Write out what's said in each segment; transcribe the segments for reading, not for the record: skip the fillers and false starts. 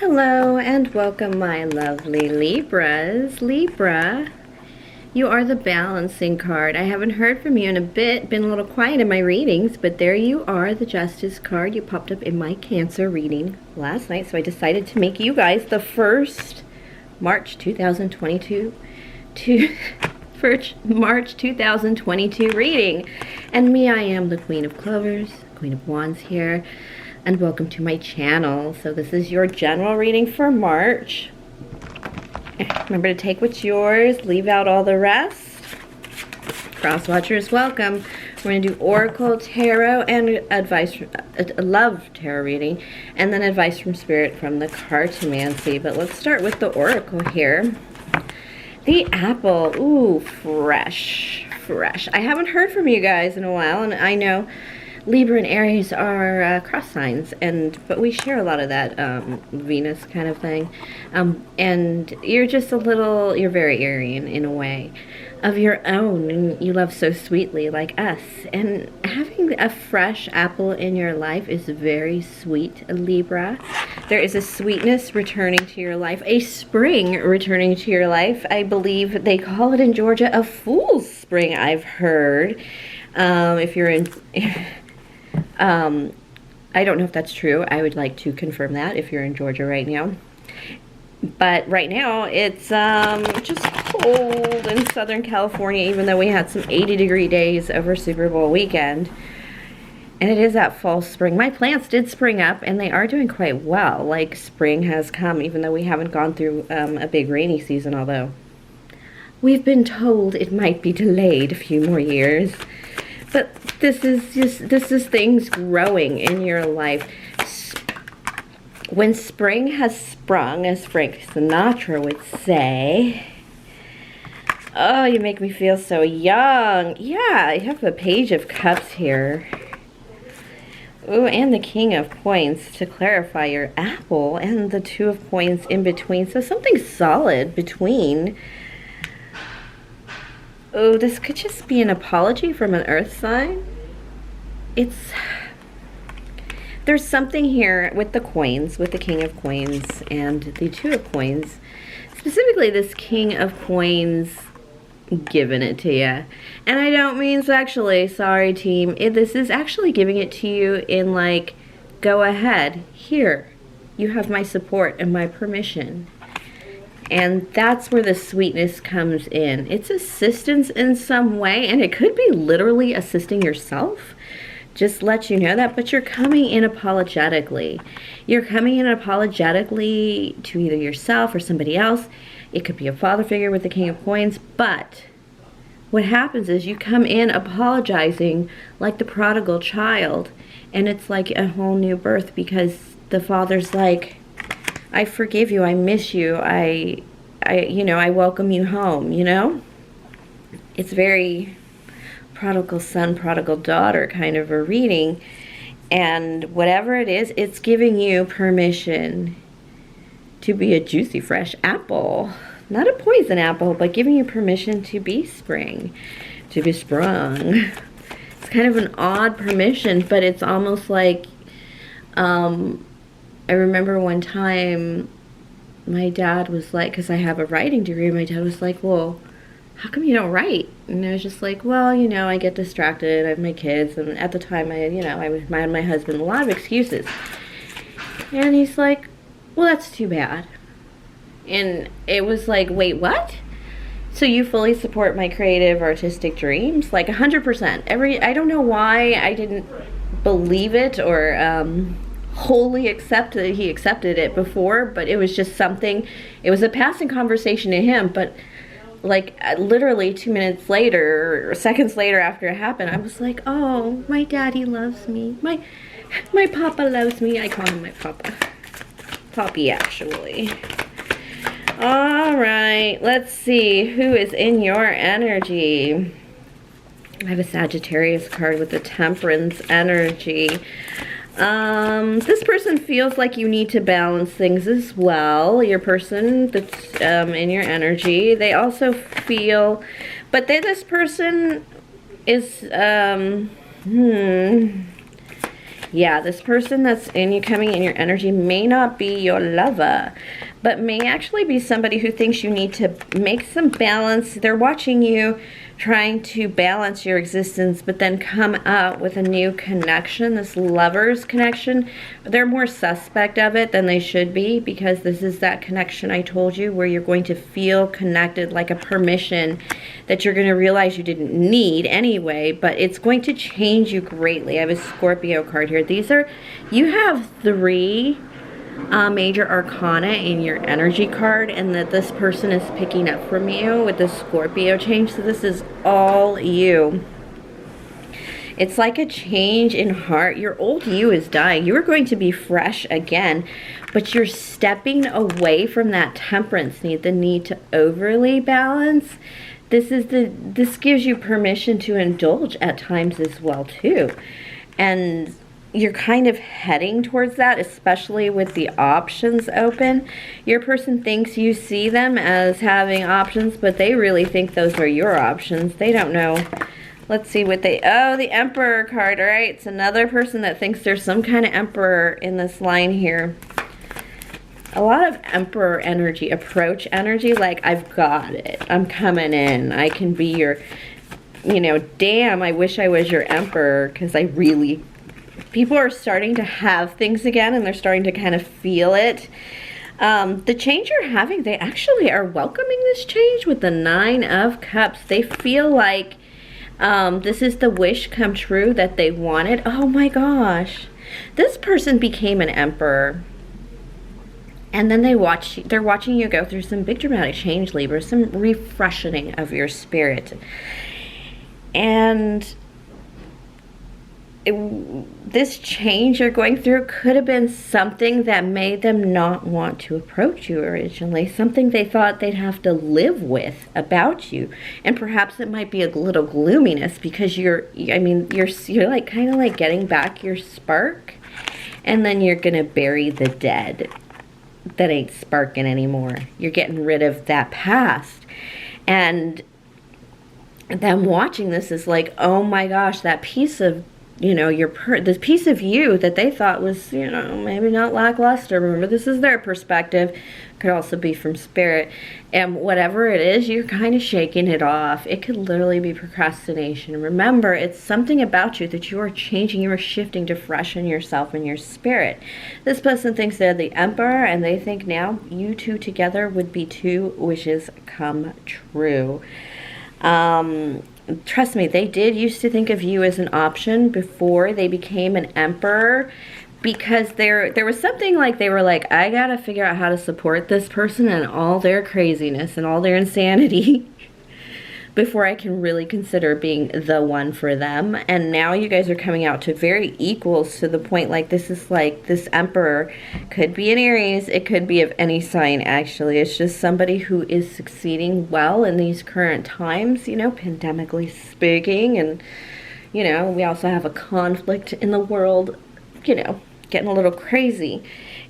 Hello and welcome, my lovely Libras. Libra, you are the balancing card. I haven't heard from you in a bit, been a little quiet in my readings, but there you are, the Justice card. You popped up in my Cancer reading last night, so I decided to make you guys the first March 2022 March 2022 reading. And me, I am the Queen of Clovers, Queen of Wands here. And welcome to my channel. So this is your general reading for March. Remember to take what's yours, leave out all the rest. Cross watchers, welcome. We're going to do Oracle, Tarot, and advice, love tarot reading, and then advice from Spirit from the Cartomancy. But let's start with the Oracle here. The apple, ooh, fresh. I haven't heard from you guys in a while, and I know Libra and Aries are cross signs, but we share a lot of that Venus kind of thing. And you're just you're very Aryan in a way of your own, and you love so sweetly like us. And having a fresh apple in your life is very sweet, Libra. There is a sweetness returning to your life, a spring returning to your life. I believe they call it in Georgia a fool's spring, I've heard. If you're in... I don't know if that's true. I would like to confirm that if you're in Georgia right now. But right now, it's just cold in Southern California, even though we had some 80-degree days over Super Bowl weekend. And it is that fall spring. My plants did spring up, and they are doing quite well. Like, spring has come, even though we haven't gone through a big rainy season, although we've been told it might be delayed a few more years. But this is things growing in your life. When spring has sprung, as Frank Sinatra would say, oh, you make me feel so young. Yeah, I have a Page of Cups here. Oh, and the King of Coins to clarify your apple, and the Two of Coins in between. So something solid between. Oh, this could just be an apology from an earth sign. There's something here with the coins, with the King of Coins and the Two of Coins. Specifically, this King of Coins giving it to you. And I don't mean sexually, sorry team. This is actually giving it to you in like, go ahead, here. You have my support and my permission. And that's where the sweetness comes in. It's assistance in some way, and it could be literally assisting yourself. Just let you know that, but you're coming in apologetically. You're coming in apologetically to either yourself or somebody else. It could be a father figure with the King of Coins, but what happens is you come in apologizing like the prodigal child, and it's like a whole new birth because the father's like, I forgive you, I miss you, I welcome you home, you know? It's very prodigal son, prodigal daughter kind of a reading. And whatever it is, it's giving you permission to be a juicy, fresh apple. Not a poison apple, but giving you permission to be spring, to be sprung. It's kind of an odd permission, but it's almost like, I remember one time my dad was like, because I have a writing degree, my dad was like, well, how come you don't write? And I was just like, well, I get distracted, I have my kids, and at the time I had my husband, a lot of excuses. And he's like, well, that's too bad. And it was like, wait, what? So you fully support my creative, artistic dreams? Like 100%. I don't know why I didn't believe it or wholly accepted. He accepted it before, but it was just something. It was a passing conversation to him, but like literally 2 minutes later, or seconds later after it happened, I was like, oh, my daddy loves me. My papa loves me. I call him my papa. Poppy, actually. All right, let's see who is in your energy. I have a Sagittarius card with the Temperance energy. This person feels like you need to balance things as well. Your person that's in your energy, they also feel, but this person is Yeah, this person that's coming in your energy may not be your lover, but may actually be somebody who thinks you need to make some balance. They're watching you trying to balance your existence, but then come up with a new connection, this lover's connection. They're more suspect of it than they should be, because this is that connection I told you where you're going to feel connected, like a permission that you're going to realize you didn't need anyway, but it's going to change you greatly. I have a Scorpio card here. You have 3 major arcana in your energy card, and that this person is picking up from you with the Scorpio change. So this is all you. It's like a change in heart. Your old you is dying. You are going to be fresh again, but you're stepping away from that temperance need, the need to overly balance. This gives you permission to indulge at times as well too. And you're kind of heading towards that, especially with the options open. Your person thinks you see them as having options, but they really think those are your options. They don't know. Let's see what the Emperor card, all right? It's another person that thinks there's some kind of Emperor in this line here. A lot of Emperor energy, approach energy, like I've got it. I'm coming in. I can be your, damn, I wish I was your Emperor, because I really... People are starting to have things again, and they're starting to kind of feel it. The change you're having, they actually are welcoming this change with the 9 of Cups. They feel like this is the wish come true that they wanted. Oh my gosh. This person became an Emperor. And then they're watching you go through some big dramatic change, Libra, some refreshing of your spirit. And this change you're going through could have been something that made them not want to approach you originally, something they thought they'd have to live with about you. And perhaps it might be a little gloominess, because you're like kind of like getting back your spark, and then you're gonna bury the dead that ain't sparking anymore. You're getting rid of that past. And them watching this is like, oh my gosh, that piece of this piece of you that they thought was, maybe not lackluster. Remember, this is their perspective. Could also be from spirit. And whatever it is, you're kind of shaking it off. It could literally be procrastination. Remember, it's something about you that you are changing. You are shifting to freshen yourself and your spirit. This person thinks they're the Emperor, and they think now you two together would be 2 wishes come true. Trust me, they did used to think of you as an option before they became an Emperor, because there was something like they were like, I gotta figure out how to support this person and all their craziness and all their insanity before I can really consider being the one for them. And now you guys are coming out to very equals, to the point like this is like this Emperor could be an Aries, it could be of any sign actually. It's just somebody who is succeeding well in these current times, pandemically speaking. And we also have a conflict in the world, getting a little crazy.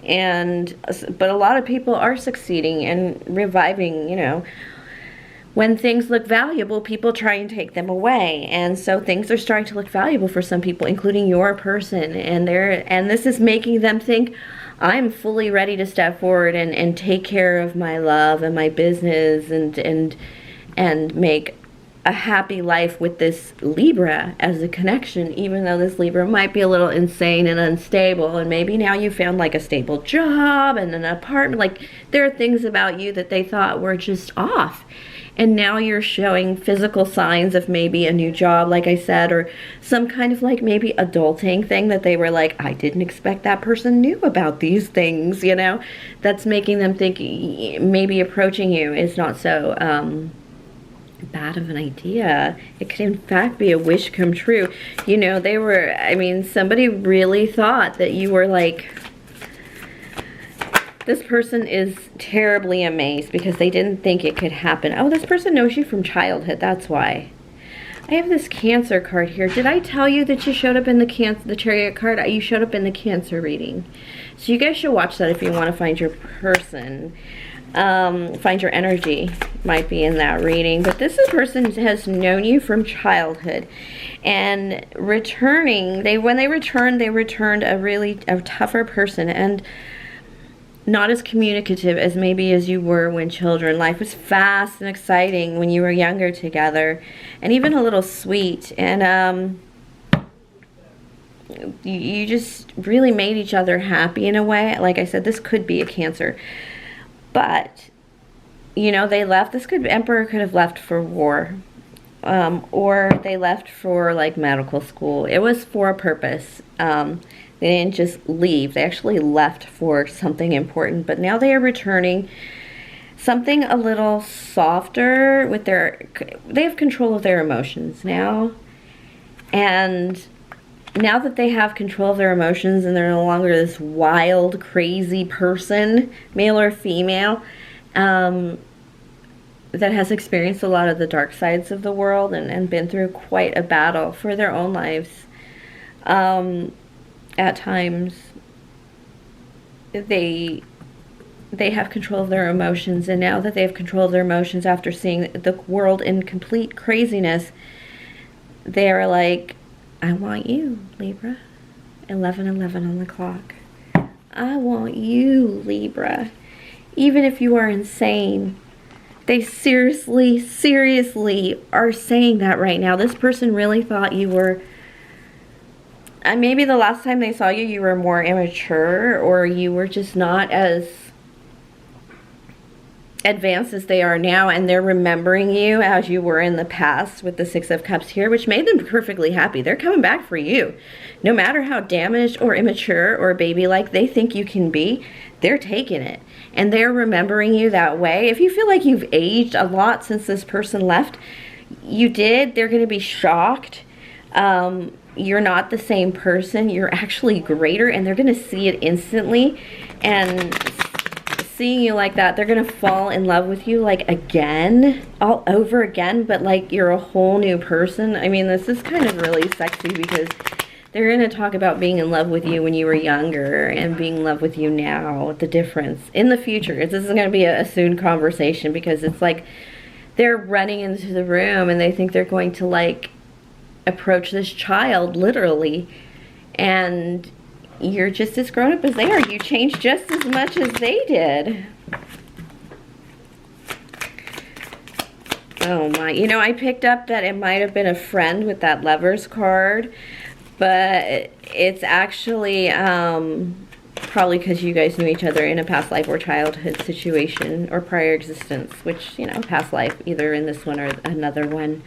But a lot of people are succeeding and reviving, when things look valuable, people try and take them away. And so things are starting to look valuable for some people, including your person. And this is making them think, I'm fully ready to step forward and take care of my love and my business and make a happy life with this Libra as a connection, even though this Libra might be a little insane and unstable. And maybe now you found like a stable job and an apartment. Like, there are things about you that they thought were just off. And now you're showing physical signs of maybe a new job, like I said, or some kind of like maybe adulting thing that they were like, I didn't expect that person knew about these things, That's making them think maybe approaching you is not so bad of an idea. It could in fact be a wish come true. Somebody really thought that you were like... This person is terribly amazed because they didn't think it could happen. Oh, this person knows you from childhood. That's why. I have this Cancer card here. Did I tell you that you showed up in the Chariot card? You showed up in the Cancer reading. So you guys should watch that if you want to find your person. Find your energy. Might be in that reading. But this person has known you from childhood. And returning, when they returned a tougher person, and not as communicative as maybe as you were when children. Life was fast and exciting when you were younger together, and even a little sweet. And you just really made each other happy in a way. Like I said, this could be a Cancer, but you know, they left. Emperor could have left for war, or they left for like medical school. It was for a purpose. They didn't just leave. They actually left for something important. But now they are returning something a little softer with they have control of their emotions now. And now that they have control of their emotions and they're no longer this wild, crazy person, male or female, that has experienced a lot of the dark sides of the world and been through quite a battle for their own lives. At times, they have control of their emotions, and now that they have control of their emotions after seeing the world in complete craziness, they are like, I want you, Libra. 11:11 on the clock. I want you, Libra. Even if you are insane. They seriously are saying that right now. This person really thought you were... maybe the last time they saw you, you were more immature, or you were just not as advanced as they are now, and they're remembering you as you were in the past with the Six of Cups here, which made them perfectly happy. They're coming back for you. No matter how damaged or immature or baby-like they think you can be, they're taking it. And they're remembering you that way. If you feel like you've aged a lot since this person left, you did. They're going to be shocked. You're not the same person. You're actually greater, and they're going to see it instantly. And seeing you like that, they're going to fall in love with you like again, all over again, but like you're a whole new person. I mean, this is kind of really sexy because they're going to talk about being in love with you when you were younger and being in love with you now, the difference in the future. This is going to be a soon conversation, because it's like they're running into the room and they think they're going to like approach this child literally, and you're just as grown up as they are. You changed just as much as they did. Oh my, you know, I picked up that it might have been a friend with that Lovers card, but it's actually probably because you guys knew each other in a past life or childhood situation or prior existence, which, you know, past life, either in this one or another one.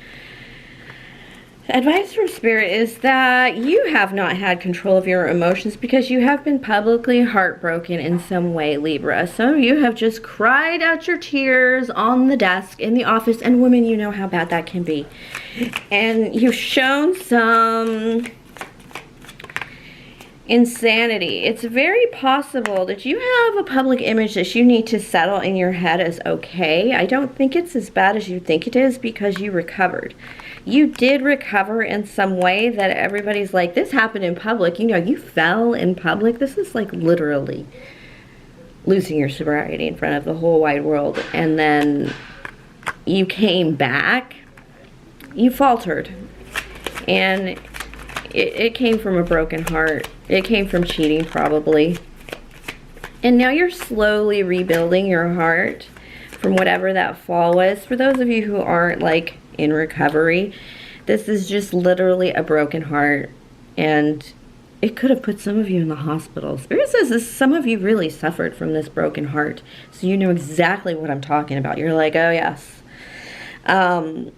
Advice from Spirit is that you have not had control of your emotions because you have been publicly heartbroken in some way, Libra. Some of you have just cried out your tears on the desk in the office, and women, you know how bad that can be. And you've shown some insanity. It's very possible that you have a public image that you need to settle in your head as okay. I don't think it's as bad as you think it is, because you recovered. You did recover in some way that everybody's like, this happened in public. You know, you fell in public. This is like literally losing your sobriety in front of the whole wide world. And then you came back. You faltered. And it came from a broken heart. It came from cheating, probably. And now you're slowly rebuilding your heart from whatever that fall was. For those of you who aren't like in recovery, this is just literally a broken heart, and it could have put some of you in the hospital. Spirit says this, some of you really suffered from this broken heart, so you know exactly what I'm talking about. You're like, oh yes. And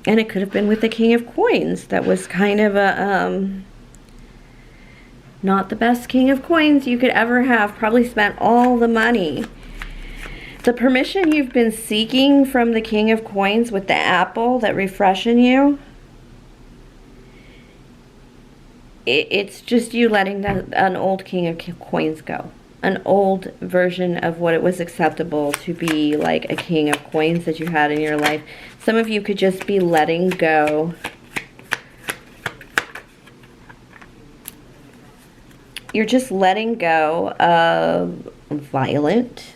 it could have been with the King of Coins. That was kind of a not the best King of Coins you could ever have. Probably spent all the money. The permission you've been seeking from the King of Coins with the apple that refreshing you, it's just you letting an old King of Coins go. An old version of what it was acceptable to be like a King of Coins that you had in your life. Some of you could just be letting go. You're just letting go of violent,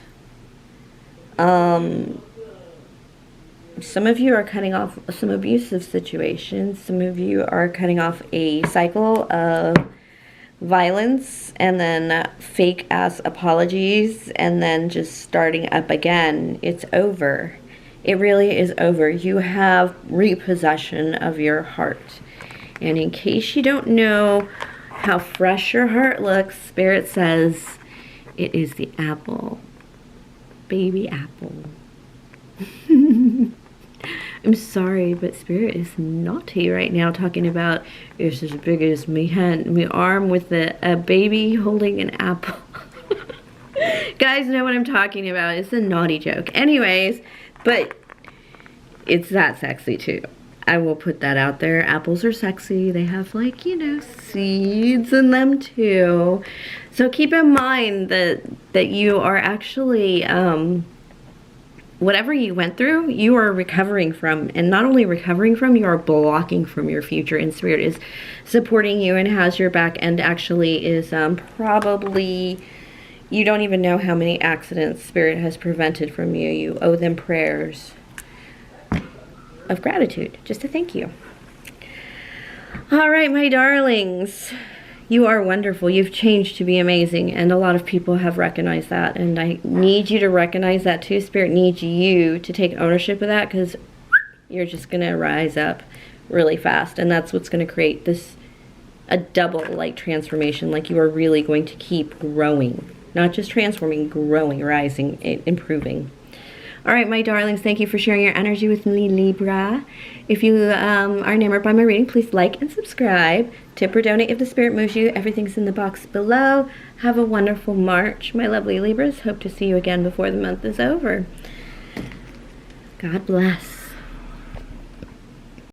some of you are cutting off some abusive situations. Some of you are cutting off a cycle of violence and then fake ass apologies and then just starting up again. It's over. It really is over. You have repossession of your heart. And in case you don't know how fresh your heart looks, Spirit says it is the apple. Baby apple. I'm sorry, but Spirit is naughty right now, talking about it's as big as me hand, me arm with a baby holding an apple. Guys know what I'm talking about. It's a naughty joke. Anyways, but it's that sexy too. I will put that out there. Apples are sexy. They have, like, you know, seeds in them too. So keep in mind that you are actually whatever you went through, you are recovering from, and not only recovering from, you are blocking from your future, and Spirit is supporting you and has your back, and actually is probably, you don't even know how many accidents Spirit has prevented from you. You owe them prayers of gratitude, just to thank you. All right, my darlings. You are wonderful. You've changed to be amazing, and a lot of people have recognized that, and I need you to recognize that too. Spirit needs you to take ownership of that, because you're just going to rise up really fast, and that's what's going to create this, a double, like, transformation. Like, you are really going to keep growing, not just transforming, growing, rising, improving. All right, my darlings, thank you for sharing your energy with me, Libra. If you are enamored by my reading, please like and subscribe. Tip or donate if the Spirit moves you. Everything's in the box below. Have a wonderful March, my lovely Libras. Hope to see you again before the month is over. God bless.